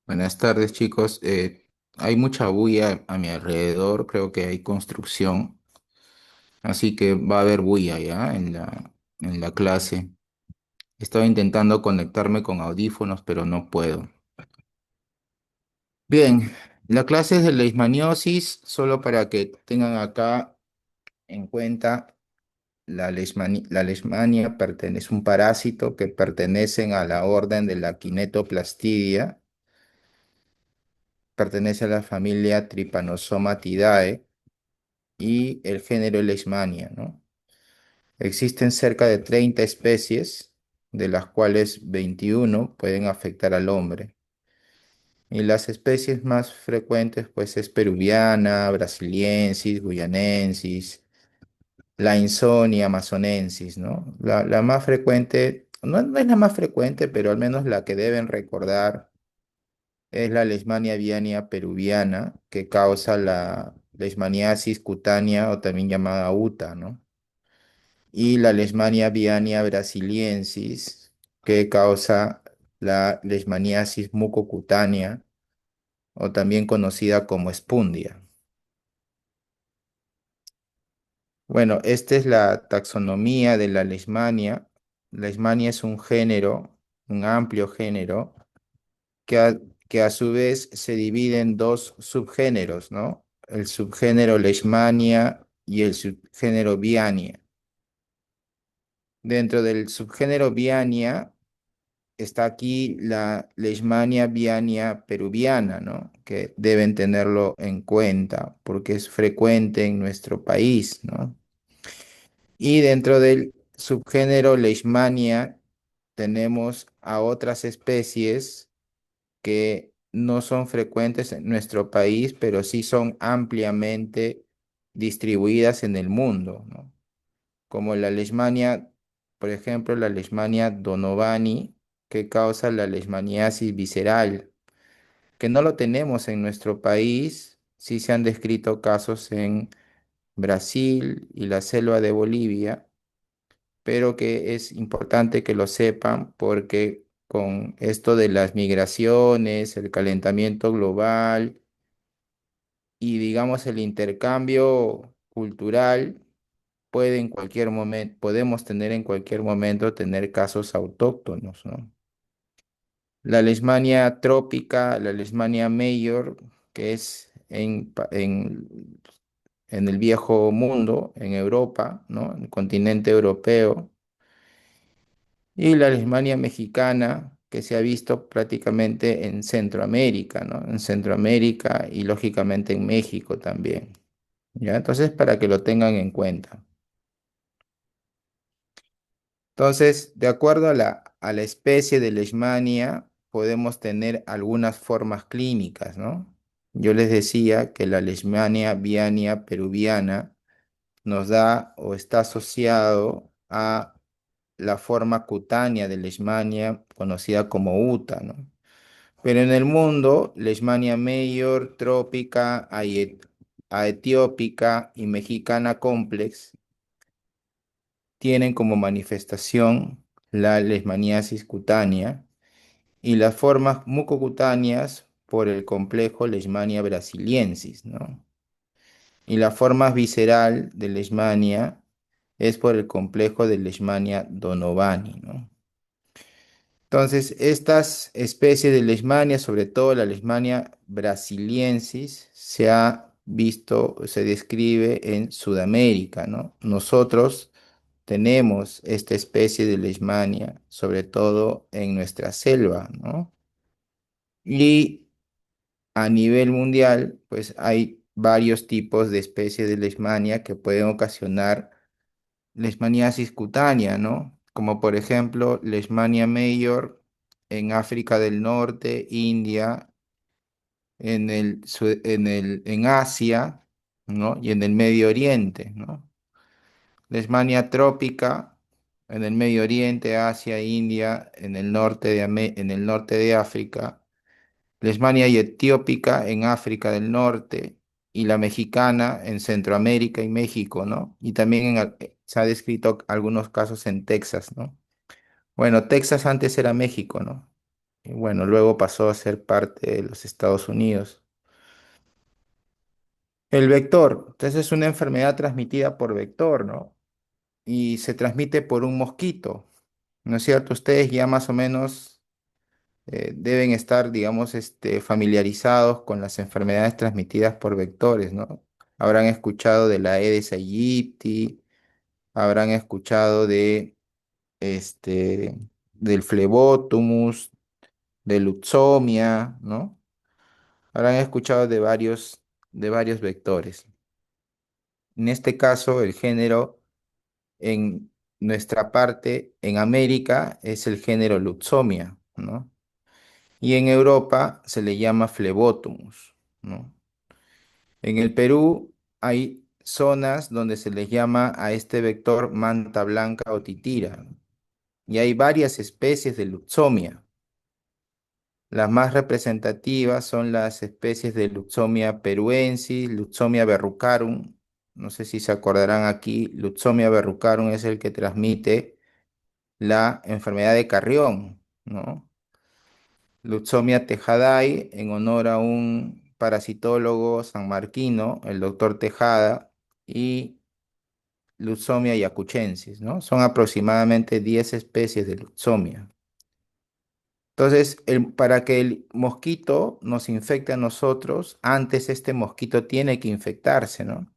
Buenas tardes, chicos. Hay mucha bulla a mi alrededor, creo que hay construcción, así que va a haber bulla ya en la clase. Estaba intentando conectarme con audífonos, pero no puedo. Bien, la clase es de leishmaniosis, solo para que tengan acá en cuenta, la leishmania es un parásito que pertenece a la orden de la Kinetoplastidia, pertenece a la familia Trypanosomatidae y el género Leishmania, ¿no? Existen cerca de 30 especies, de las cuales 21 pueden afectar al hombre. Y las especies más frecuentes, pues, es peruviana, brasiliensis, guyanensis, Lawsonia, amazonensis, ¿no? La más frecuente, no es la más frecuente, pero al menos la que deben recordar es la Leishmania viania peruviana, que causa la leishmaniasis cutánea o también llamada UTA, ¿no? Y la Leishmania viania brasiliensis, que causa la leishmaniasis mucocutánea o también conocida como espundia. Bueno, esta es la taxonomía de la Leishmania. Leishmania es un género, un amplio género, que a, que a su vez se divide en dos subgéneros, ¿no? El subgénero Leishmania y el subgénero Viania. Dentro del subgénero Viania está aquí la Leishmania viania peruviana, ¿no? Que deben tenerlo en cuenta porque es frecuente en nuestro país, ¿no? Y dentro del subgénero Leishmania tenemos a otras especies que no son frecuentes en nuestro país, pero sí son ampliamente distribuidas en el mundo, ¿no? Como la leishmania, por ejemplo, la leishmania donovani, que causa la leishmaniasis visceral, que no lo tenemos en nuestro país. Sí se han descrito casos en Brasil y la selva de Bolivia, pero que es importante que lo sepan porque con esto de las migraciones, el calentamiento global y digamos el intercambio cultural, en cualquier momento, podemos tener en cualquier momento tener casos autóctonos, ¿no? La Leishmania trópica, la Leishmania major, que es en el viejo mundo, en Europa, ¿no? En el continente europeo, y la Leishmania mexicana, que se ha visto prácticamente en Centroamérica, ¿no? En Centroamérica y lógicamente en México también, ¿ya? Entonces, para que lo tengan en cuenta. Entonces, de acuerdo a la especie de Leishmania, podemos tener algunas formas clínicas, ¿no? Yo les decía que la Leishmania viania peruviana nos da o está asociado a la forma cutánea de Leishmania conocida como UTA, ¿no? Pero en el mundo, Leishmania major, trópica, aetiópica y mexicana complex tienen como manifestación la leishmaniasis cutánea y las formas mucocutáneas por el complejo Leishmania brasiliensis, ¿no? Y la forma visceral de Leishmania es por el complejo de Leishmania donovani, ¿no? Entonces, estas especies de Leishmania, sobre todo la Leishmania brasiliensis, se ha visto, se describe en Sudamérica, ¿no? Nosotros tenemos esta especie de Leishmania, sobre todo en nuestra selva, ¿no? Y a nivel mundial, pues hay varios tipos de especies de Leishmania que pueden ocasionar leishmaniasis cutánea, ¿no? Como por ejemplo, Leishmania major en África del Norte, India, en Asia, ¿no? Y en el Medio Oriente, ¿no? Leishmania trópica en el Medio Oriente, Asia, India, en el norte de África. Leishmania etiópica en África del Norte y la mexicana en Centroamérica y México, ¿no? Y también se ha descrito algunos casos en Texas, ¿no? Bueno, Texas antes era México, ¿no? y bueno, luego pasó a ser parte de los Estados Unidos. El vector, entonces es una enfermedad transmitida por vector, ¿no? Y se transmite por un mosquito, ¿no es cierto? Ustedes ya más o menos deben estar, digamos, familiarizados con las enfermedades transmitidas por vectores, ¿no? Habrán escuchado de la Aedes aegypti, habrán escuchado este, del flebotomus, de Luxomia, ¿no? Habrán escuchado de varios vectores. En este caso, el género en nuestra parte, en América, es el género Luxomia, ¿no? Y en Europa se le llama Flebotomus, ¿no? En el Perú hay zonas donde se les llama a este vector manta blanca o titira, ¿no? Y hay varias especies de Luxomia. Las más representativas son las especies de Luxomia peruensis, Luxomia verrucarum. No sé si se acordarán aquí, Luxomia verrucarum es el que transmite la enfermedad de Carrión, ¿no? Luxomia tejadai, en honor a un parasitólogo sanmarquino, el doctor Tejada, y Luxomia yacuchensis, ¿no? Son aproximadamente 10 especies de Luxomia. Entonces, para que el mosquito nos infecte a nosotros, antes este mosquito tiene que infectarse, ¿no?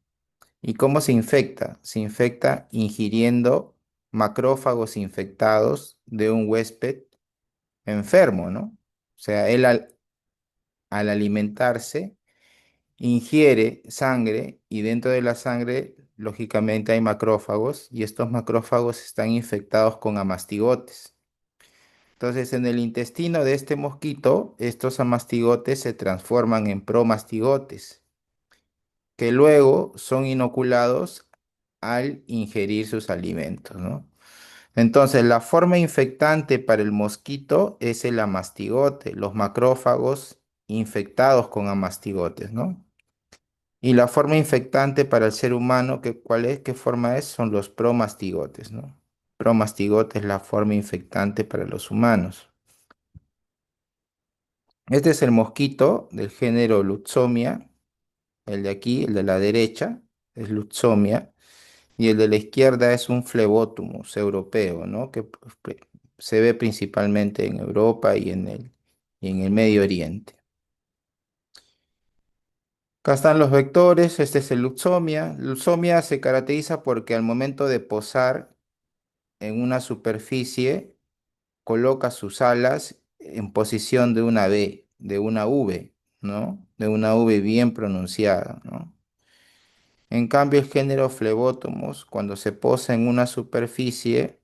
¿Y cómo se infecta? Se infecta ingiriendo macrófagos infectados de un huésped enfermo, ¿no? O sea, él al alimentarse ingiere sangre y dentro de la sangre, lógicamente, hay macrófagos y estos macrófagos están infectados con amastigotes. Entonces, en el intestino de este mosquito, estos amastigotes se transforman en promastigotes, que luego son inoculados al ingerir sus alimentos, ¿no? Entonces, la forma infectante para el mosquito es el amastigote, los macrófagos infectados con amastigotes, ¿no? Y la forma infectante para el ser humano, ¿cuál es? ¿Qué forma es? Son los promastigotes, ¿no? Promastigote es la forma infectante para los humanos. Este es el mosquito del género Luxomia, el de aquí, el de la derecha, es Luxomia, y el de la izquierda es un Flebotomus europeo, ¿no? Que se ve principalmente en Europa y en el Medio Oriente. Acá están los vectores, este es el Luxomia. Luxomia se caracteriza porque al momento de posar en una superficie, coloca sus alas en posición de una V, de una V, ¿no? De una V bien pronunciada, ¿no? En cambio, el género Flebotomus, cuando se posa en una superficie,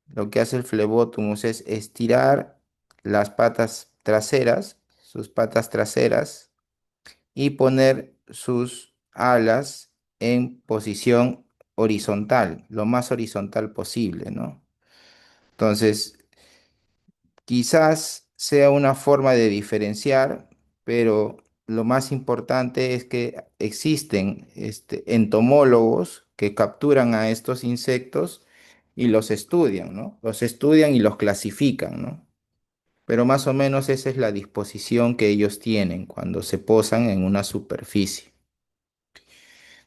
lo que hace el Flebotomus es estirar las patas traseras, sus patas traseras, y poner sus alas en posición horizontal, lo más horizontal posible, ¿no? Entonces, quizás sea una forma de diferenciar, pero lo más importante es que existen entomólogos que capturan a estos insectos y los estudian, ¿no? Los estudian y los clasifican, ¿no? Pero más o menos esa es la disposición que ellos tienen cuando se posan en una superficie.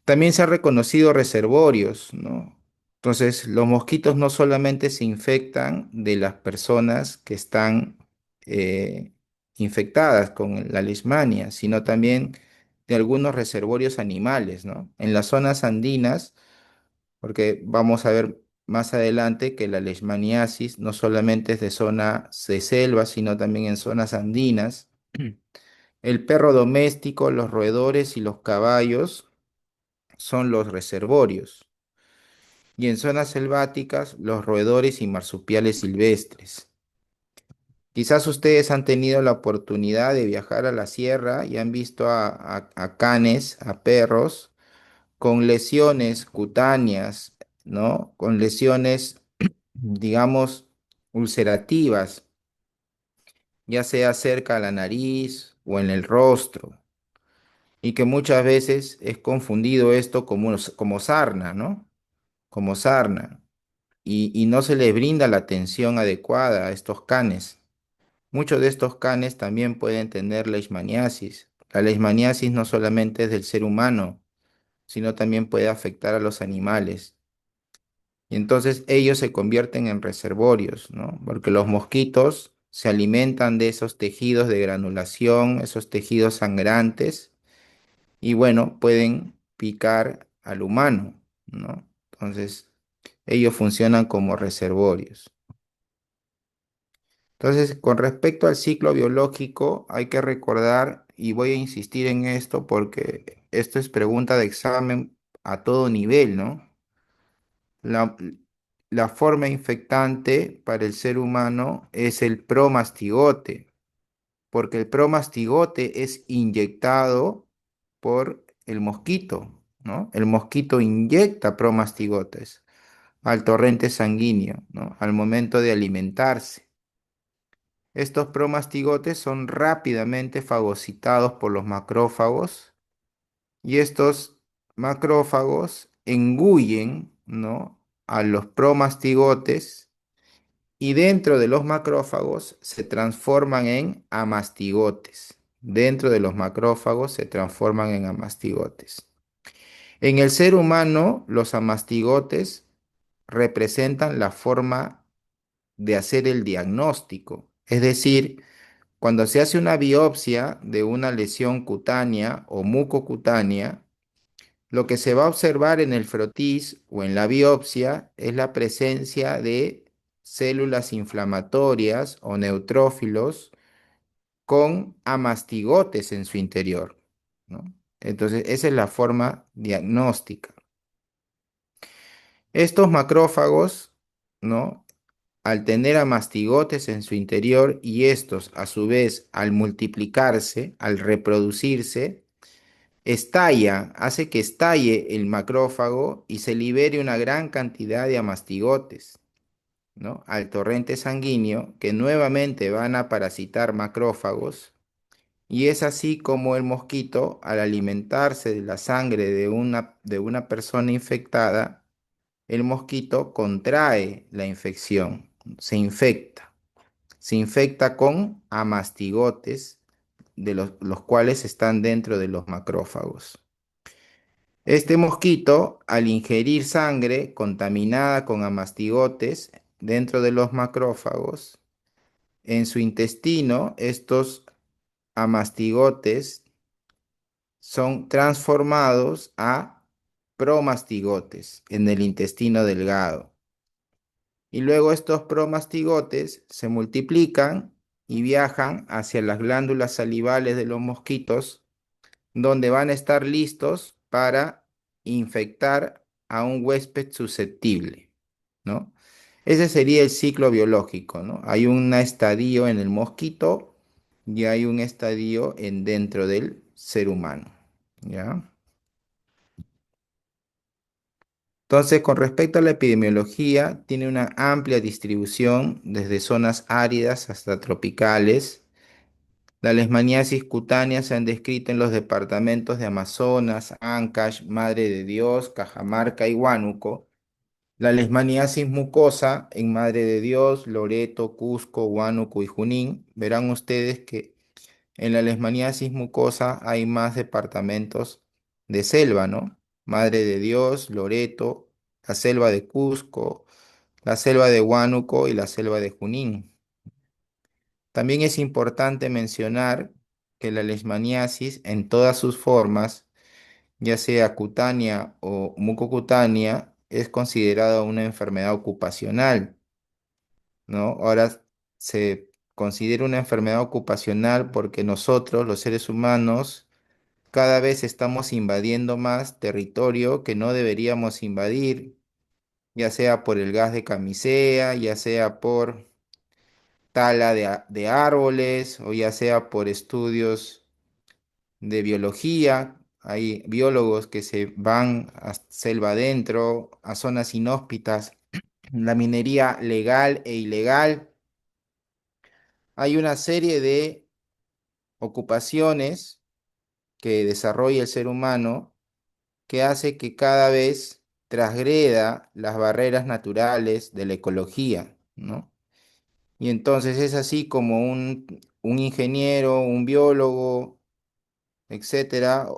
También se han reconocido reservorios, ¿no? Entonces, los mosquitos no solamente se infectan de las personas que están eh, infectadas con la leishmania, sino también de algunos reservorios animales, ¿no? En las zonas andinas, porque vamos a ver más adelante que la leishmaniasis no solamente es de zonas de selva, sino también en zonas andinas. El perro doméstico, los roedores y los caballos son los reservorios. Y en zonas selváticas, los roedores y marsupiales silvestres. Quizás ustedes han tenido la oportunidad de viajar a la sierra y han visto a canes, a perros, con lesiones cutáneas, ¿no? Con lesiones, digamos, ulcerativas, ya sea cerca a la nariz o en el rostro, y que muchas veces es confundido esto como sarna, ¿no? Como sarna. Y no se les brinda la atención adecuada a estos canes. Muchos de estos canes también pueden tener leishmaniasis. La leishmaniasis no solamente es del ser humano, sino también puede afectar a los animales. Y entonces ellos se convierten en reservorios, ¿no? Porque los mosquitos se alimentan de esos tejidos de granulación, esos tejidos sangrantes, y bueno, pueden picar al humano, ¿no? Entonces, ellos funcionan como reservorios. Entonces, con respecto al ciclo biológico, hay que recordar, y voy a insistir en esto porque esto es pregunta de examen a todo nivel, ¿no? La, la forma infectante para el ser humano es el promastigote, porque el promastigote es inyectado por el mosquito, ¿no? El mosquito inyecta promastigotes al torrente sanguíneo, ¿no? Al momento de alimentarse. Estos promastigotes son rápidamente fagocitados por los macrófagos y estos macrófagos engullen, ¿no? A los promastigotes y dentro de los macrófagos se transforman en amastigotes. Dentro de los macrófagos se transforman en amastigotes. En el ser humano, los amastigotes representan la forma de hacer el diagnóstico, es decir, cuando se hace una biopsia de una lesión cutánea o mucocutánea, lo que se va a observar en el frotis o en la biopsia es la presencia de células inflamatorias o neutrófilos con amastigotes en su interior, ¿no? Entonces, esa es la forma diagnóstica. Estos macrófagos, ¿no? Al tener amastigotes en su interior y estos, a su vez, al multiplicarse, al reproducirse, hace que estalle el macrófago y se libere una gran cantidad de amastigotes, ¿no? Al torrente sanguíneo que nuevamente van a parasitar macrófagos y es así como el mosquito, al alimentarse de la sangre de una persona infectada, el mosquito contrae la infección, se infecta con amastigotes de los cuales están dentro de los macrófagos. Este mosquito, al ingerir sangre contaminada con amastigotes dentro de los macrófagos, en su intestino, estos amastigotes son transformados a promastigotes en el intestino delgado. Y luego estos promastigotes se multiplican y viajan hacia las glándulas salivales de los mosquitos, donde van a estar listos para infectar a un huésped susceptible, ¿no? Ese sería el ciclo biológico, ¿no? Hay un estadio en el mosquito y hay un estadio dentro del ser humano, ¿ya? Entonces, con respecto a la epidemiología, tiene una amplia distribución desde zonas áridas hasta tropicales. La leishmaniasis cutánea se han descrito en los departamentos de Amazonas, Ancash, Madre de Dios, Cajamarca y Huánuco. La leishmaniasis mucosa en Madre de Dios, Loreto, Cusco, Huánuco y Junín. Verán ustedes que en la leishmaniasis mucosa hay más departamentos de selva, ¿no? Madre de Dios, Loreto, la selva de Cusco, la selva de Huánuco y la selva de Junín. También es importante mencionar que la leishmaniasis en todas sus formas, ya sea cutánea o mucocutánea, es considerada una enfermedad ocupacional, ¿no? Ahora se considera una enfermedad ocupacional porque nosotros, los seres humanos, cada vez estamos invadiendo más territorio que no deberíamos invadir, ya sea por el gas de camisea, ya sea por tala de árboles o ya sea por estudios de biología. Hay biólogos que se van a selva adentro, a zonas inhóspitas, la minería legal e ilegal. Hay una serie de ocupaciones que desarrolla el ser humano que hace que cada vez transgreda las barreras naturales de la ecología, ¿no? Y entonces es así como un ingeniero, un biólogo, etcétera,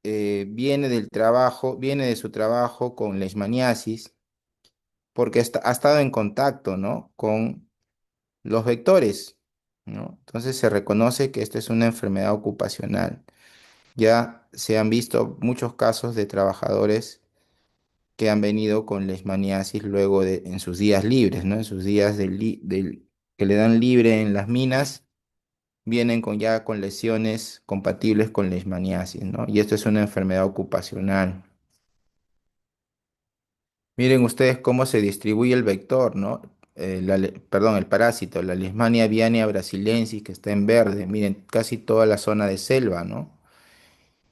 viene del trabajo, viene de su trabajo con leishmaniasis, porque ha estado en contacto, ¿no? Con los vectores, ¿no? Entonces se reconoce que esto es una enfermedad ocupacional. Ya se han visto muchos casos de trabajadores que han venido con leishmaniasis luego en sus días libres, ¿no? En sus días que le dan libre en las minas, vienen ya con lesiones compatibles con leishmaniasis, ¿no? Y esto es una enfermedad ocupacional. Miren ustedes cómo se distribuye el vector, ¿no? Perdón, el parásito, la Leishmania avianea brasiliensis, que está en verde. Miren, casi toda la zona de selva, ¿no?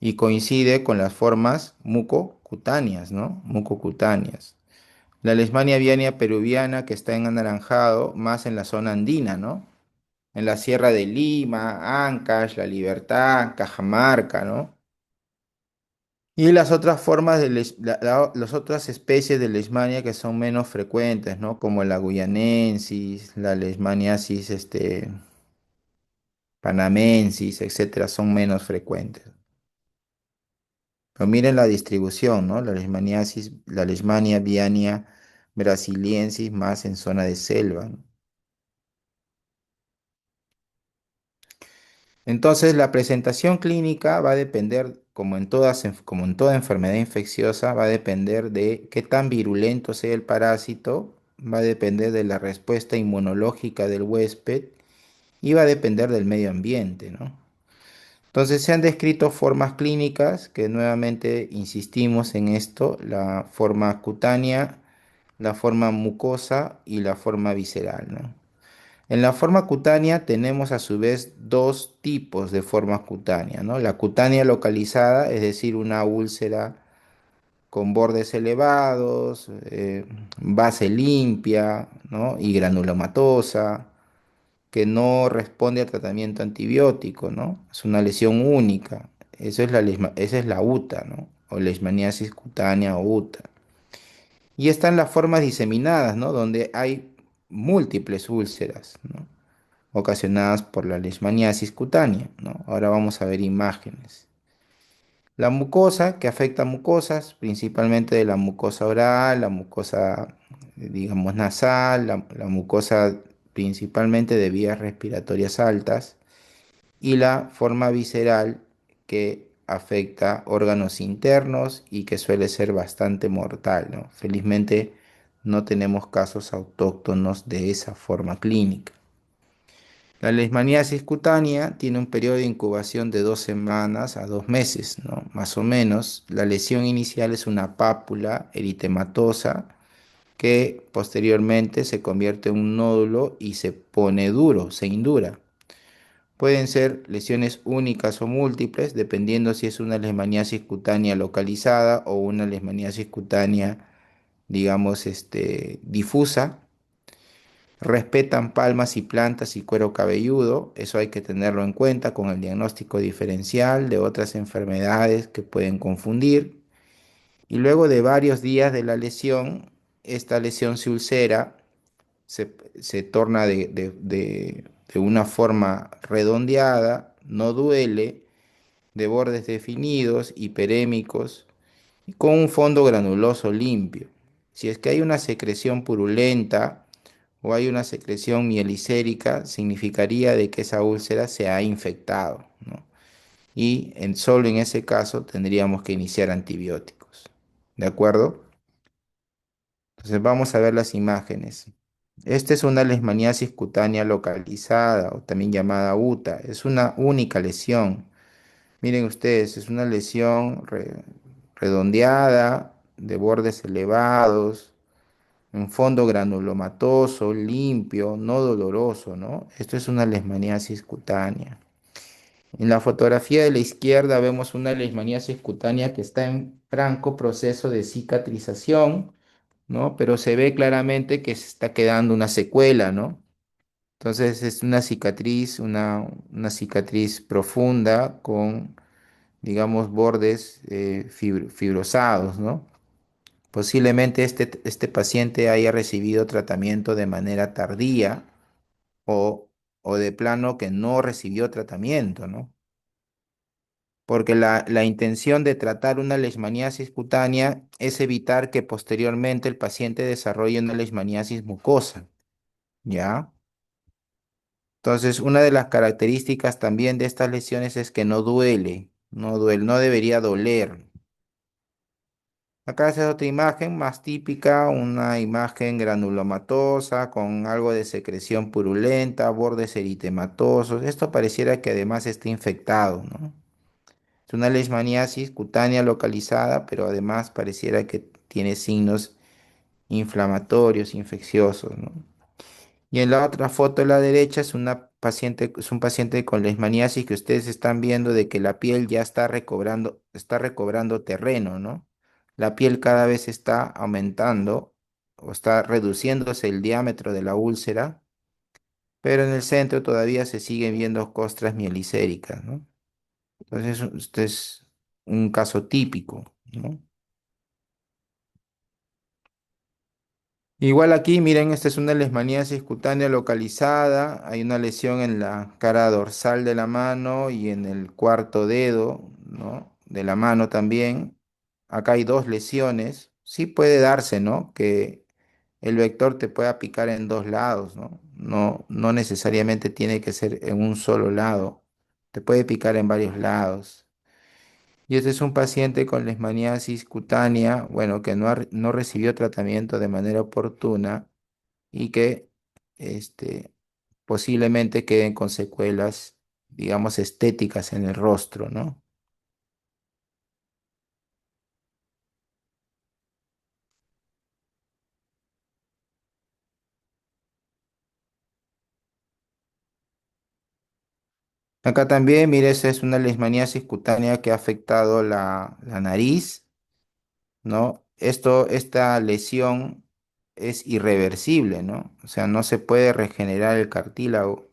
Y coincide con las formas mucocutáneas, ¿no? Mucocutáneas. La Leishmania avianea peruviana, que está en anaranjado, más en la zona andina, ¿no? En la Sierra de Lima, Ancash, La Libertad, Cajamarca, ¿no? Y las otras formas las otras especies de leishmania que son menos frecuentes, ¿no? Como la guyanensis, la leishmaniasis, panamensis, etcétera, son menos frecuentes. Pero miren la distribución, ¿no? La leishmania viania brasiliensis más en zona de selva, ¿no? Entonces, la presentación clínica va a depender, como en toda enfermedad infecciosa, va a depender de qué tan virulento sea el parásito, va a depender de la respuesta inmunológica del huésped y va a depender del medio ambiente, ¿no? Entonces, se han descrito formas clínicas, que nuevamente insistimos en esto, la forma cutánea, la forma mucosa y la forma visceral, ¿no? En la forma cutánea tenemos a su vez dos tipos de forma cutánea, ¿no? La cutánea localizada, es decir, una úlcera con bordes elevados, base limpia, ¿no? Y granulomatosa, que no responde al tratamiento antibiótico, ¿no? Es una lesión única. Esa es la UTA, ¿no? O leishmaniasis cutánea o UTA. Y están las formas diseminadas, ¿no? Donde hay múltiples úlceras, ¿no? Ocasionadas por la leishmaniasis cutánea, ¿no? Ahora vamos a ver imágenes. La mucosa, que afecta a mucosas, principalmente de la mucosa oral, la mucosa, digamos, nasal, la mucosa principalmente de vías respiratorias altas, y la forma visceral, que afecta órganos internos y que suele ser bastante mortal, ¿no? Felizmente no tenemos casos autóctonos de esa forma clínica. La leishmaniasis cutánea tiene un periodo de incubación de 2 semanas a 2 meses, ¿no? Más o menos. La lesión inicial es una pápula eritematosa que posteriormente se convierte en un nódulo y se pone duro, se indura. Pueden ser lesiones únicas o múltiples, dependiendo si es una leishmaniasis cutánea localizada o una leishmaniasis cutánea, digamos, difusa. Respetan palmas y plantas y cuero cabelludo, eso hay que tenerlo en cuenta con el diagnóstico diferencial de otras enfermedades que pueden confundir. Y luego de varios días de la lesión, esta lesión se ulcera, se torna de una forma redondeada, no duele, de bordes definidos, hiperémicos, y con un fondo granuloso limpio. Si es que hay una secreción purulenta, o hay una secreción mielicérica, significaría de que esa úlcera se ha infectado, ¿no? Y solo en ese caso tendríamos que iniciar antibióticos. ¿De acuerdo? Entonces vamos a ver las imágenes. Esta es una leishmaniasis cutánea localizada o también llamada UTA. Es una única lesión. Miren ustedes, es una lesión redondeada, de bordes elevados, un fondo granulomatoso, limpio, no doloroso, ¿no? Esto es una leishmaniasis cutánea. En la fotografía de la izquierda vemos una leishmaniasis cutánea que está en franco proceso de cicatrización, ¿no? Pero se ve claramente que se está quedando una secuela, ¿no? Entonces es una cicatriz profunda con, digamos, bordes fibrosados, ¿no? Posiblemente este paciente haya recibido tratamiento de manera tardía, o, o de plano que no recibió tratamiento, ¿no? Porque la intención de tratar una leishmaniasis cutánea es evitar que posteriormente el paciente desarrolle una leishmaniasis mucosa, ¿ya? Entonces, una de las características también de estas lesiones es que no duele, no duele, no debería doler. Acá esa es otra imagen más típica, una imagen granulomatosa con algo de secreción purulenta, bordes eritematosos. Esto pareciera que además está infectado, ¿no? Es una leishmaniasis cutánea localizada, pero además pareciera que tiene signos inflamatorios, infecciosos, ¿no? Y en la otra foto a la derecha es una paciente, es un paciente con leishmaniasis que ustedes están viendo de que la piel ya está recobrando terreno, ¿no? La piel cada vez está aumentando o está reduciéndose el diámetro de la úlcera, pero en el centro todavía se siguen viendo costras mielicéricas, ¿no? Entonces, este es un caso típico, ¿no? Igual aquí, miren, esta es una leishmaniasis cutánea localizada. Hay una lesión en la cara dorsal de la mano y en el cuarto dedo, ¿no? De la mano también. Acá hay dos lesiones. Sí puede darse, ¿no? Que el vector te pueda picar en dos lados, ¿no? No necesariamente tiene que ser en un solo lado. Te puede picar en varios lados. Y este es un paciente con leishmaniasis cutánea, bueno, que no recibió tratamiento de manera oportuna y que este, posiblemente queden con secuelas, digamos, estéticas en el rostro, ¿no? Acá también, mire, esa es una leishmaniasis cutánea que ha afectado la nariz, ¿no? Esta lesión es irreversible, ¿no? O sea, no se puede regenerar el cartílago.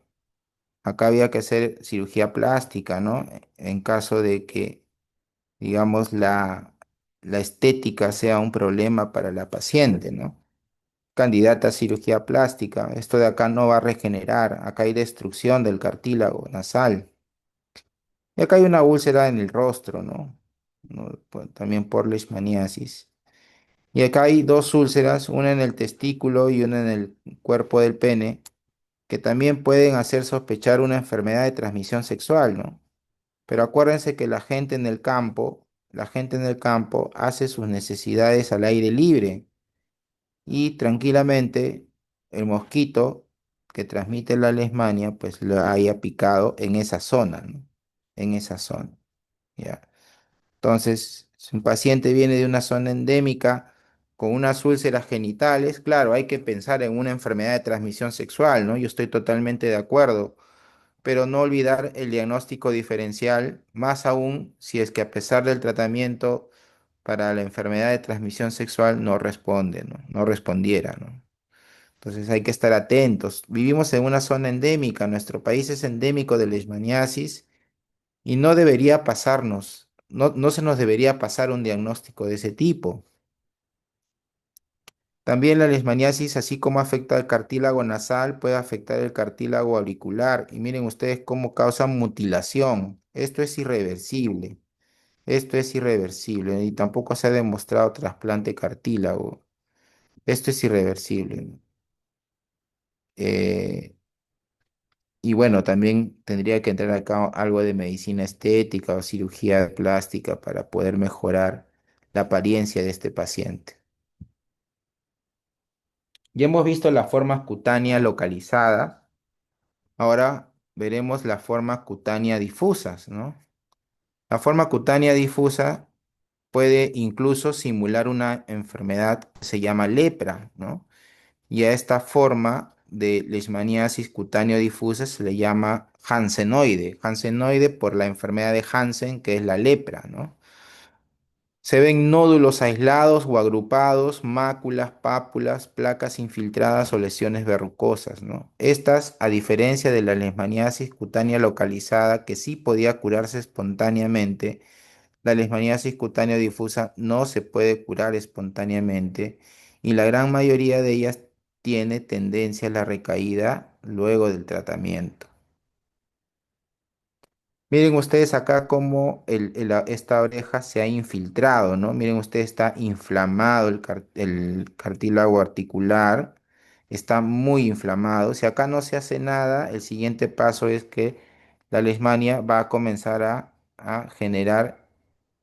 Acá había que hacer cirugía plástica, ¿no? En caso de que, digamos, la estética sea un problema para la paciente, ¿no? Candidata a cirugía plástica. Esto de acá no va a regenerar. Acá hay destrucción del cartílago nasal. Y acá hay una úlcera en el rostro, ¿no? También por leishmaniasis. Y acá hay dos úlceras, una en el testículo y una en el cuerpo del pene, que también pueden hacer sospechar una enfermedad de transmisión sexual, ¿no? Pero acuérdense que la gente en el campo hace sus necesidades al aire libre y tranquilamente el mosquito que transmite la leishmania pues lo haya picado en esa zona, ¿no? En esa zona, ¿ya? Entonces, si un paciente viene de una zona endémica con unas úlceras genitales, claro, hay que pensar en una enfermedad de transmisión sexual, ¿no? Yo estoy totalmente de acuerdo, pero no olvidar el diagnóstico diferencial, más aún si es que a pesar del tratamiento para la enfermedad de transmisión sexual no responde, ¿no? No respondiera, ¿no? Entonces hay que estar atentos. Vivimos en una zona endémica, nuestro país es endémico de leishmaniasis y no debería pasarnos, no se nos debería pasar un diagnóstico de ese tipo. También la leishmaniasis, así como afecta el cartílago nasal, puede afectar el cartílago auricular. Y miren ustedes cómo causa mutilación. Esto es irreversible. Esto es irreversible y tampoco se ha demostrado trasplante cartílago. Esto es irreversible. Eh, y bueno, también tendría que entrar acá algo de medicina estética o cirugía plástica para poder mejorar la apariencia de este paciente. Ya hemos visto las formas cutáneas localizadas. Ahora veremos las formas cutáneas difusas, ¿no? La forma cutánea difusa puede incluso simular una enfermedad que se llama lepra, ¿no? Y a esta forma de leishmaniasis cutáneo difusa se le llama hansenoide. Hansenoide por la enfermedad de Hansen, que es la lepra, ¿no? Se ven nódulos aislados o agrupados, máculas, pápulas, placas infiltradas o lesiones verrucosas, ¿no? Estas, a diferencia de la leishmaniasis cutánea localizada, que sí podía curarse espontáneamente, la leishmaniasis cutánea difusa no se puede curar espontáneamente y la gran mayoría de ellas tiene tendencia a la recaída luego del tratamiento. Miren ustedes acá cómo esta oreja se ha infiltrado, ¿no? Miren ustedes, está inflamado el cartílago articular, está muy inflamado. Si acá no se hace nada, el siguiente paso es que la leishmania va a comenzar a generar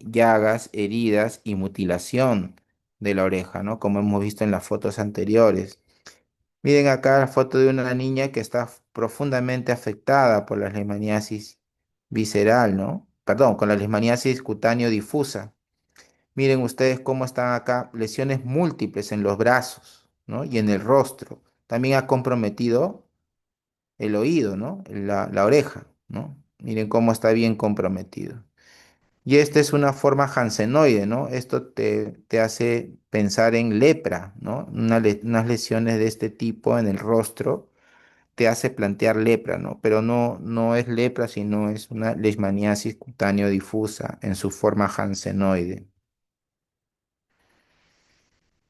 llagas, heridas y mutilación de la oreja, ¿no? Como hemos visto en las fotos anteriores. Miren acá la foto de una niña que está profundamente afectada por la leishmaniasis visceral, ¿no? Perdón, con la leishmaniasis cutáneo difusa. Miren ustedes cómo están acá lesiones múltiples en los brazos, ¿no? Y en el rostro. También ha comprometido el oído, ¿no? La oreja, ¿no? Miren cómo está bien comprometido. Y esta es una forma hansenoide, ¿no? Esto te hace pensar en lepra, ¿no? Unas lesiones de este tipo en el rostro te hace plantear lepra, ¿no? Pero no es lepra, sino es una leishmaniasis cutáneo difusa en su forma hansenoide.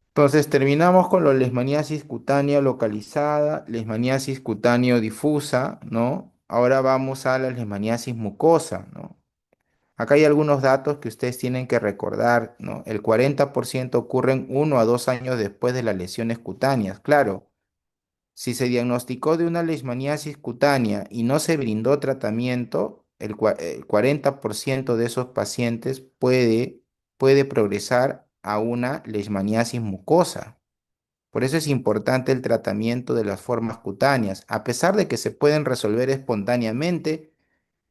Entonces terminamos con la leishmaniasis cutánea localizada, leishmaniasis cutáneo difusa, ¿no? Ahora vamos a la leishmaniasis mucosa, ¿no? Acá hay algunos datos que ustedes tienen que recordar, ¿no? El 40% ocurren 1 a 2 años después de las lesiones cutáneas. Claro, si se diagnosticó de una leishmaniasis cutánea y no se brindó tratamiento, el 40% de esos pacientes puede progresar a una leishmaniasis mucosa. Por eso es importante el tratamiento de las formas cutáneas, a pesar de que se pueden resolver espontáneamente,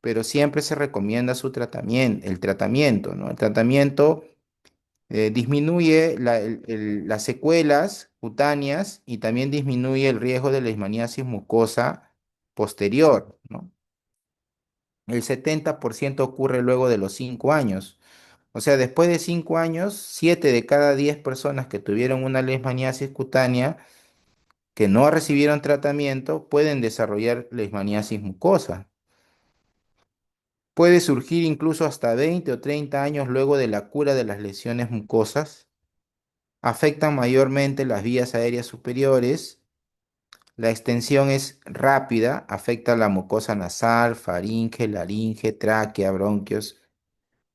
pero siempre se recomienda el tratamiento, ¿no? El tratamiento disminuye las secuelas cutáneas y también disminuye el riesgo de leishmaniasis mucosa posterior, ¿no? El 70% ocurre luego de los 5 años. O sea, después de 5 años, 7 de cada 10 personas que tuvieron una leishmaniasis cutánea que no recibieron tratamiento pueden desarrollar leishmaniasis mucosa. Puede surgir incluso hasta 20 o 30 años luego de la cura de las lesiones mucosas. Afectan mayormente las vías aéreas superiores. La extensión es rápida, afecta la mucosa nasal, faringe, laringe, tráquea, bronquios.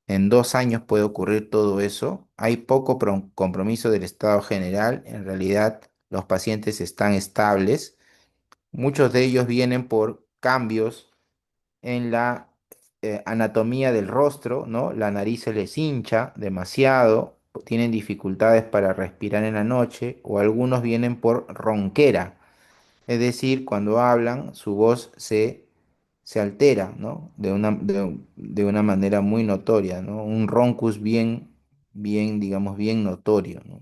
En 2 años puede ocurrir todo eso. Hay poco compromiso del estado general. En realidad, los pacientes están estables. Muchos de ellos vienen por cambios en la anatomía del rostro, ¿no? La nariz se les hincha demasiado, tienen dificultades para respirar en la noche o algunos vienen por ronquera, es decir, cuando hablan su voz se altera, ¿no? De una manera muy notoria, ¿no? Un roncus digamos, bien notorio, ¿no?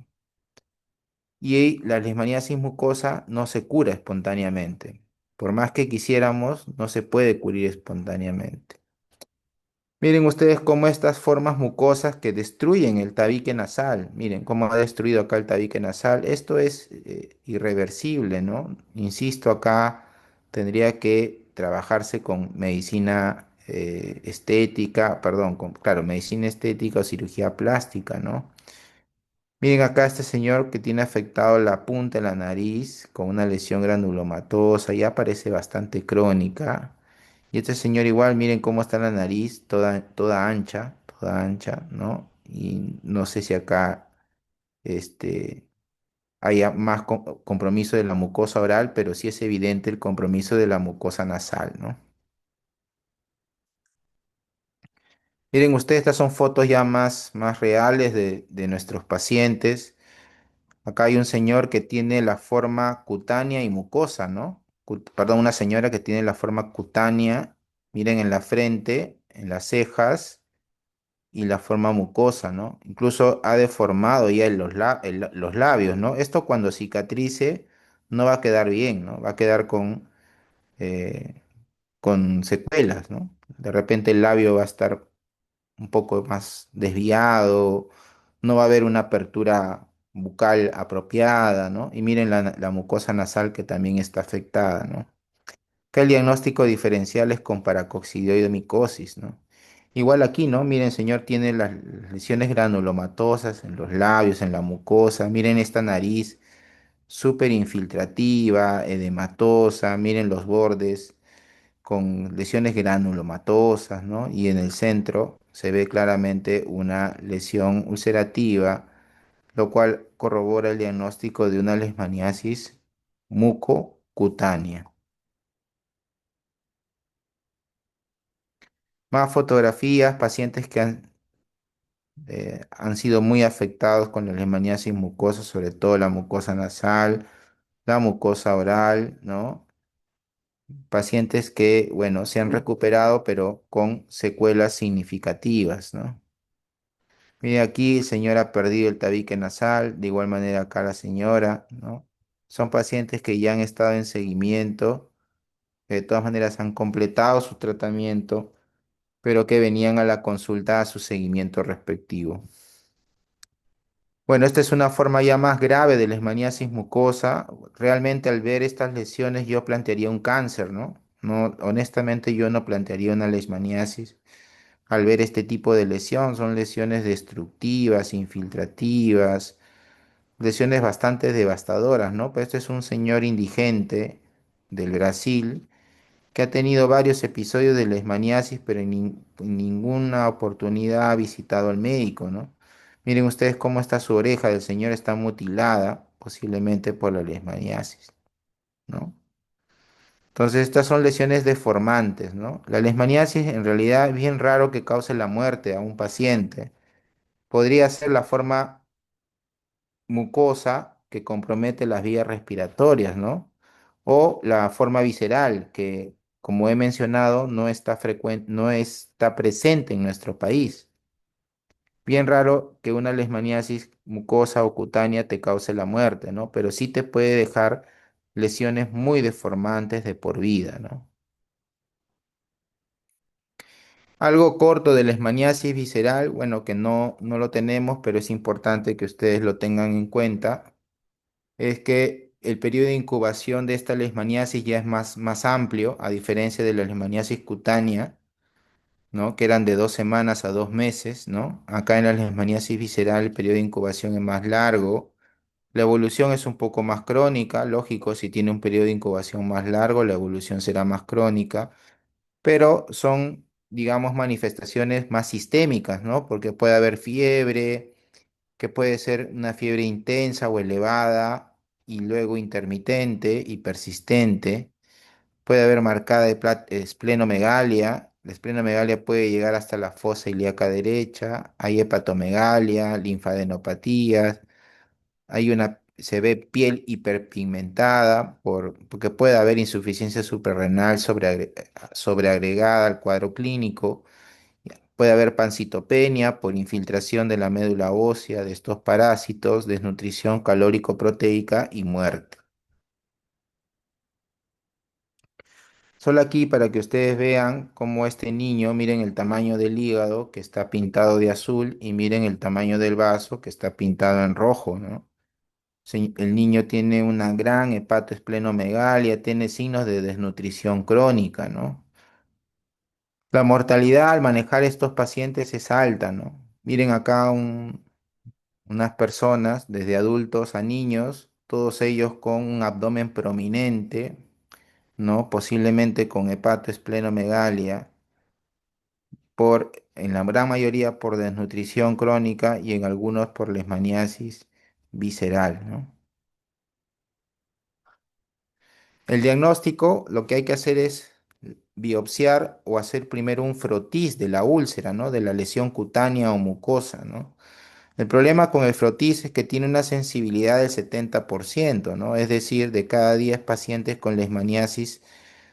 Y la leishmaniasis mucosa no se cura espontáneamente. Por más que quisiéramos, no se puede cubrir espontáneamente. Miren ustedes cómo estas formas mucosas que destruyen el tabique nasal, miren cómo ha destruido acá el tabique nasal, esto es irreversible, ¿no? Insisto, acá tendría que trabajarse con medicina estética, perdón, claro, medicina estética o cirugía plástica, ¿no? Miren acá este señor que tiene afectado la punta de la nariz con una lesión granulomatosa, ya parece bastante crónica. Y este señor igual, miren cómo está la nariz, toda ancha, ¿no? Y no sé si acá este, haya más compromiso de la mucosa oral, pero sí es evidente el compromiso de la mucosa nasal, ¿no? Miren ustedes, estas son fotos ya más reales de nuestros pacientes. Acá hay un señor que tiene la forma cutánea y mucosa, ¿no? Perdón, una señora que tiene la forma cutánea, miren en la frente, en las cejas y la forma mucosa, ¿no? Incluso ha deformado ya los labios, ¿no? Esto cuando cicatrice no va a quedar bien, ¿no? Va a quedar eh, con secuelas, ¿no? De repente el labio va a estar un poco más desviado, no va a haber una apertura bucal apropiada, ¿no? Y miren la mucosa nasal que también está afectada, ¿no? Que el diagnóstico diferencial es con paracoccidioidomicosis, ¿no? Igual aquí, ¿no? Miren, señor, tiene las lesiones granulomatosas en los labios, en la mucosa. Miren esta nariz. súper infiltrativa, edematosa, miren los bordes con lesiones granulomatosas, ¿no? Y en el centro se ve claramente una lesión ulcerativa, lo cual corrobora el diagnóstico de una leishmaniasis mucocutánea. Más fotografías, pacientes que han sido muy afectados con la leishmaniasis mucosa, sobre todo la mucosa nasal, la mucosa oral, ¿no? Pacientes que, bueno, se han recuperado, pero con secuelas significativas, ¿no? Mire, aquí el señor ha perdido el tabique nasal, de igual manera acá la señora, ¿no? Son pacientes que ya han estado en seguimiento, que de todas maneras han completado su tratamiento, pero que venían a la consulta a su seguimiento respectivo. Bueno, esta es una forma ya más grave de leishmaniasis mucosa. Realmente al ver estas lesiones yo plantearía un cáncer, ¿no? No, honestamente yo no plantearía una leishmaniasis. Al ver este tipo de lesión, son lesiones destructivas, infiltrativas, lesiones bastante devastadoras, ¿no? Pues este es un señor indigente del Brasil que ha tenido varios episodios de leishmaniasis, pero en ninguna oportunidad ha visitado al médico, ¿no? Miren ustedes cómo está su oreja del señor, está mutilada, posiblemente por la leishmaniasis, ¿no? Entonces, estas son lesiones deformantes, ¿no? La leishmaniasis en realidad es bien raro que cause la muerte a un paciente. Podría ser la forma mucosa que compromete las vías respiratorias, ¿no? O la forma visceral, que, como he mencionado, no está no está presente en nuestro país. Bien raro que una leishmaniasis mucosa o cutánea te cause la muerte, ¿no? Pero sí te puede dejar lesiones muy deformantes de por vida, ¿no? Algo corto de leishmaniasis visceral, bueno, que no lo tenemos, pero es importante que ustedes lo tengan en cuenta, es que el periodo de incubación de esta leishmaniasis ya es más amplio, a diferencia de la leishmaniasis cutánea, ¿no? Que eran de 2 semanas a 2 meses, ¿no? Acá en la leishmaniasis visceral el periodo de incubación es más largo. La evolución es un poco más crónica, lógico, si tiene un periodo de incubación más largo, la evolución será más crónica, pero son, digamos, manifestaciones más sistémicas, ¿no? Porque puede haber fiebre, que puede ser una fiebre intensa o elevada y luego intermitente y persistente. Puede haber marcada de esplenomegalia. La esplenomegalia puede llegar hasta la fosa ilíaca derecha. Hay hepatomegalia, linfadenopatías. Se ve piel hiperpigmentada porque puede haber insuficiencia suprarrenal sobreagregada al cuadro clínico. Puede haber pancitopenia por infiltración de la médula ósea de estos parásitos, desnutrición calórico-proteica y muerte. Solo aquí para que ustedes vean cómo este niño, miren el tamaño del hígado que está pintado de azul y miren el tamaño del vaso que está pintado en rojo, ¿no? El niño tiene una gran hepatoesplenomegalia, tiene signos de desnutrición crónica, ¿no? La mortalidad al manejar estos pacientes es alta, ¿no? Miren acá unas personas, desde adultos a niños, todos ellos con un abdomen prominente, ¿no? Posiblemente con hepatoesplenomegalia, en la gran mayoría por desnutrición crónica y en algunos por leishmaniasis visceral, ¿no? El diagnóstico, lo que hay que hacer es biopsiar o hacer primero un frotis de la úlcera, ¿no? De la lesión cutánea o mucosa, ¿no? El problema con el frotis es que tiene una sensibilidad del 70%, ¿no? Es decir, de cada 10 pacientes con leishmaniasis,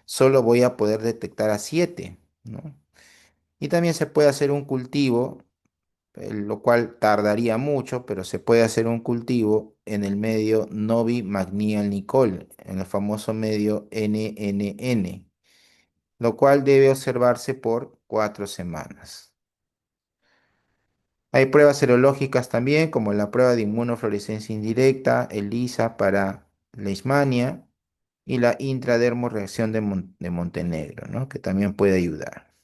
solo voy a poder detectar a 7, ¿no? Y también se puede hacer un cultivo, lo cual tardaría mucho, pero se puede hacer un cultivo en el medio Novi Magnial Nicol, en el famoso medio NNN, lo cual debe observarse por 4 semanas. Hay pruebas serológicas también, como la prueba de inmunofluorescencia indirecta, ELISA para leishmania y la intradermoreacción de Montenegro, ¿no? Que también puede ayudar.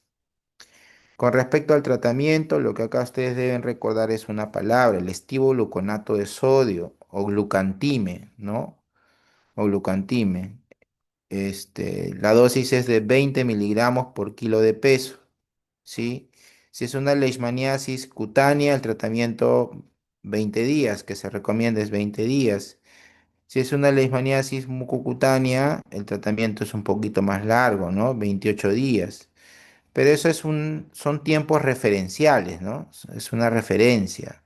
Con respecto al tratamiento, lo que acá ustedes deben recordar es una palabra, el estíbulo-gluconato de sodio o glucantime, ¿no? o glucantime. La dosis es de 20 miligramos por kilo de peso, ¿sí? Si es una leishmaniasis cutánea, el tratamiento 20 días, que se recomienda es 20 días. Si es una leishmaniasis mucocutánea, el tratamiento es un poquito más largo, ¿no? 28 días. Pero eso son tiempos referenciales, ¿no? Es una referencia.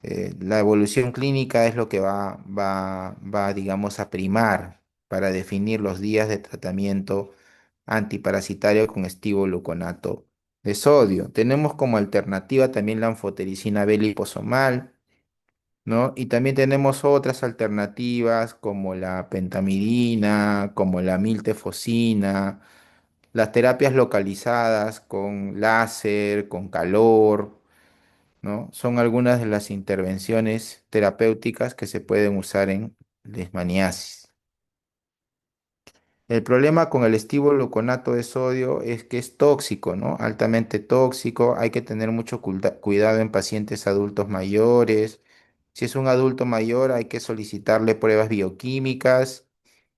La evolución clínica es lo que va, digamos, a primar para definir los días de tratamiento antiparasitario con estiguluconato de sodio. Tenemos como alternativa también la anfotericina B liposomal, ¿no? Y también tenemos otras alternativas como la pentamidina, como la miltefosina, las terapias localizadas con láser, con calor, ¿no? Son algunas de las intervenciones terapéuticas que se pueden usar en leishmaniasis. El problema con el estíbulo-gluconato de sodio es que es tóxico, ¿no? Altamente tóxico. Hay que tener mucho cuidado en pacientes adultos mayores. Si es un adulto mayor, hay que solicitarle pruebas bioquímicas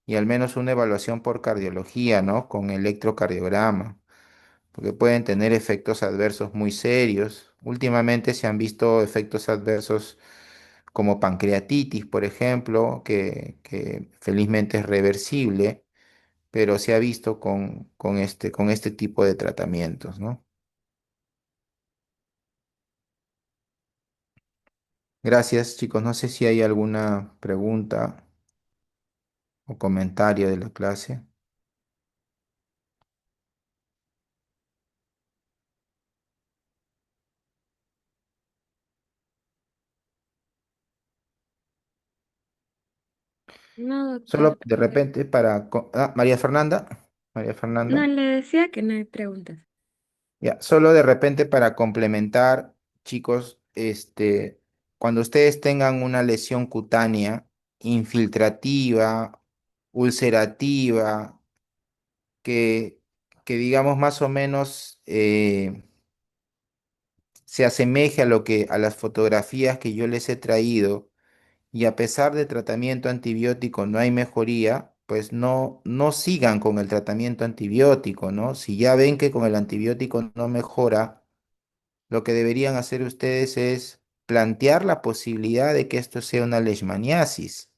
y al menos una evaluación por cardiología, ¿no? Con electrocardiograma, porque pueden tener efectos adversos muy serios. Últimamente se han visto efectos adversos como pancreatitis, por ejemplo, que felizmente es reversible, pero se ha visto con este tipo de tratamientos, ¿no? Gracias, chicos. No sé si hay alguna pregunta o comentario de la clase. No, Solo doctor. de repente María Fernanda, María No, Fernanda. le decía que no hay preguntas. Ya, solo de repente para complementar, chicos, cuando ustedes tengan una lesión cutánea infiltrativa, ulcerativa, que, que digamos más o menos se asemeje a las fotografías que yo les he traído, y a pesar de tratamiento antibiótico no hay mejoría, pues no sigan con el tratamiento antibiótico, ¿no? Si ya ven que con el antibiótico no mejora, lo que deberían hacer ustedes es plantear la posibilidad de que esto sea una leishmaniasis,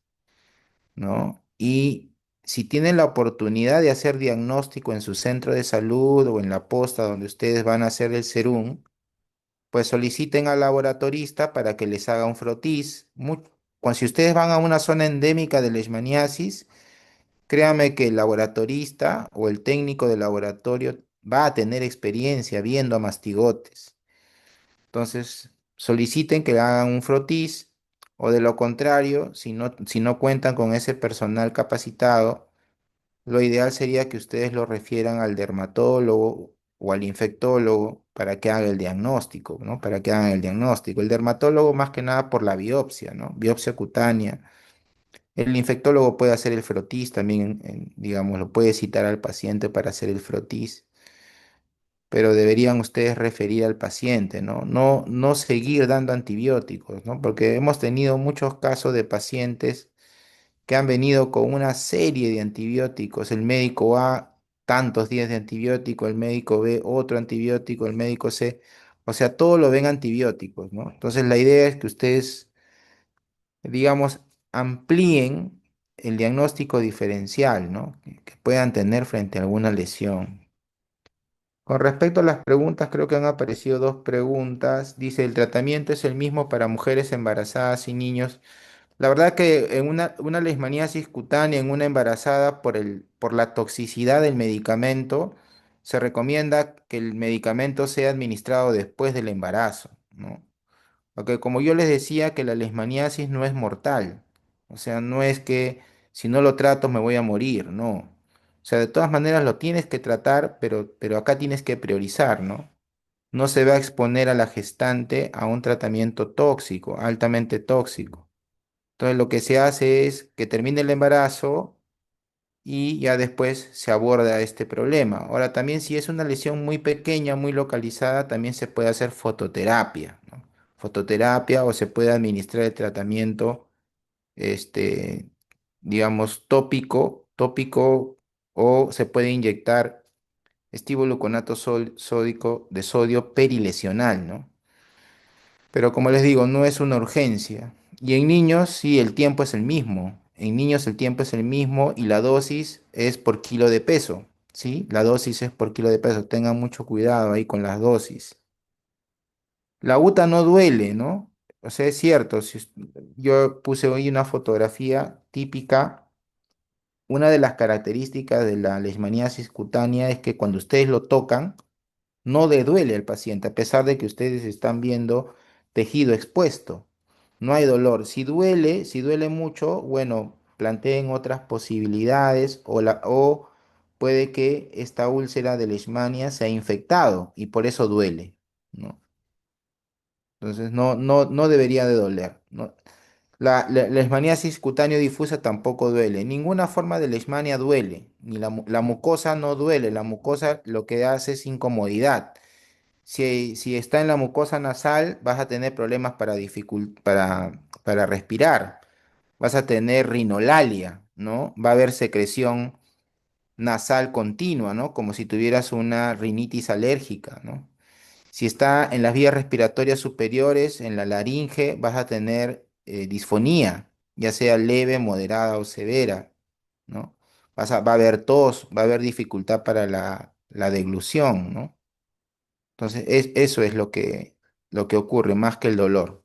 ¿no? Y si tienen la oportunidad de hacer diagnóstico en su centro de salud o en la posta donde ustedes van a hacer el serum, pues soliciten al laboratorista para que les haga un frotis. Si ustedes van a una zona endémica de leishmaniasis, créame que el laboratorista o el técnico del laboratorio va a tener experiencia viendo a mastigotes. Entonces, soliciten que le hagan un frotis, o de lo contrario, si no cuentan con ese personal capacitado, lo ideal sería que ustedes lo refieran al dermatólogo o al infectólogo para que haga el diagnóstico, ¿no? Para que hagan el diagnóstico. El dermatólogo más que nada por la biopsia, ¿no? Biopsia cutánea. El infectólogo puede hacer el frotis también, digamos, lo puede citar al paciente para hacer el frotis, pero deberían ustedes referir al paciente, ¿no? No seguir dando antibióticos, ¿no? Porque hemos tenido muchos casos de pacientes que han venido con una serie de antibióticos. El médico A, tantos días de antibiótico, el médico B, otro antibiótico, el médico C. O sea, todo lo ven antibióticos, ¿no? Entonces, la idea es que ustedes, digamos, amplíen el diagnóstico diferencial, ¿no? Que puedan tener frente a alguna lesión. Con respecto a las preguntas, creo que han aparecido dos preguntas. Dice, ¿el tratamiento es el mismo para mujeres embarazadas y niños? La verdad que en una leishmaniasis cutánea en una embarazada por la toxicidad del medicamento, se recomienda que el medicamento sea administrado después del embarazo, ¿no? Porque como yo les decía que la leishmaniasis no es mortal, o sea, no es que si no lo trato me voy a morir, no. O sea, de todas maneras lo tienes que tratar, pero acá tienes que priorizar, ¿no? No se va a exponer a la gestante a un tratamiento tóxico, altamente tóxico. Entonces lo que se hace es que termine el embarazo y ya después se aborda este problema. Ahora también si es una lesión muy pequeña, muy localizada, también se puede hacer fototerapia, ¿no? Fototerapia, o se puede administrar el tratamiento este, digamos, tópico o se puede inyectar estíbulo-gluconato sódico de sodio perilesional, ¿no? Pero como les digo, no es una urgencia. Y en niños sí el tiempo es el mismo. En niños el tiempo es el mismo y la dosis es por kilo de peso, ¿sí? La dosis es por kilo de peso. Tengan mucho cuidado ahí con las dosis. La UTA no duele, ¿no? O sea, es cierto. Yo puse hoy una fotografía típica. Una de las características de la leishmaniasis cutánea es que cuando ustedes lo tocan, no le duele al paciente, a pesar de que ustedes están viendo tejido expuesto. No hay dolor. Si duele mucho, bueno, planteen otras posibilidades o puede que esta úlcera de Leishmania se ha infectado y por eso duele, ¿no? Entonces no debería de doler, ¿no? La leishmaniasis cutáneo difusa tampoco duele. Ninguna forma de leishmania duele. Ni la mucosa no duele. La mucosa lo que hace es incomodidad. Si está en la mucosa nasal, vas a tener problemas para respirar. Vas a tener rinolalia, ¿no? Va a haber secreción nasal continua, ¿no? Como si tuvieras una rinitis alérgica, ¿no? Si está en las vías respiratorias superiores, en la laringe, vas a tener disfonía, ya sea leve, moderada o severa, ¿no? Va a haber tos, va a haber dificultad para la deglución, ¿no? Entonces, eso es lo que ocurre, más que el dolor.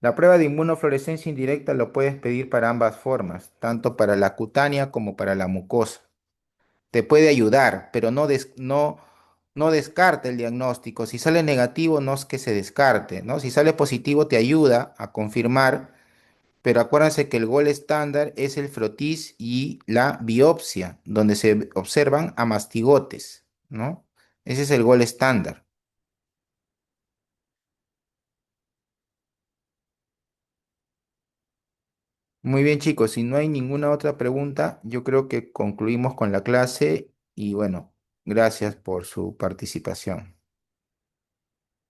La prueba de inmunofluorescencia indirecta lo puedes pedir para ambas formas, tanto para la cutánea como para la mucosa. Te puede ayudar, pero no descarte el diagnóstico. Si sale negativo, no es que se descarte, ¿no? Si sale positivo, te ayuda a confirmar, pero acuérdense que el gol estándar es el frotis y la biopsia, donde se observan amastigotes, ¿no? Ese es el gol estándar. Muy bien, chicos, si no hay ninguna otra pregunta, yo creo que concluimos con la clase y bueno, gracias por su participación.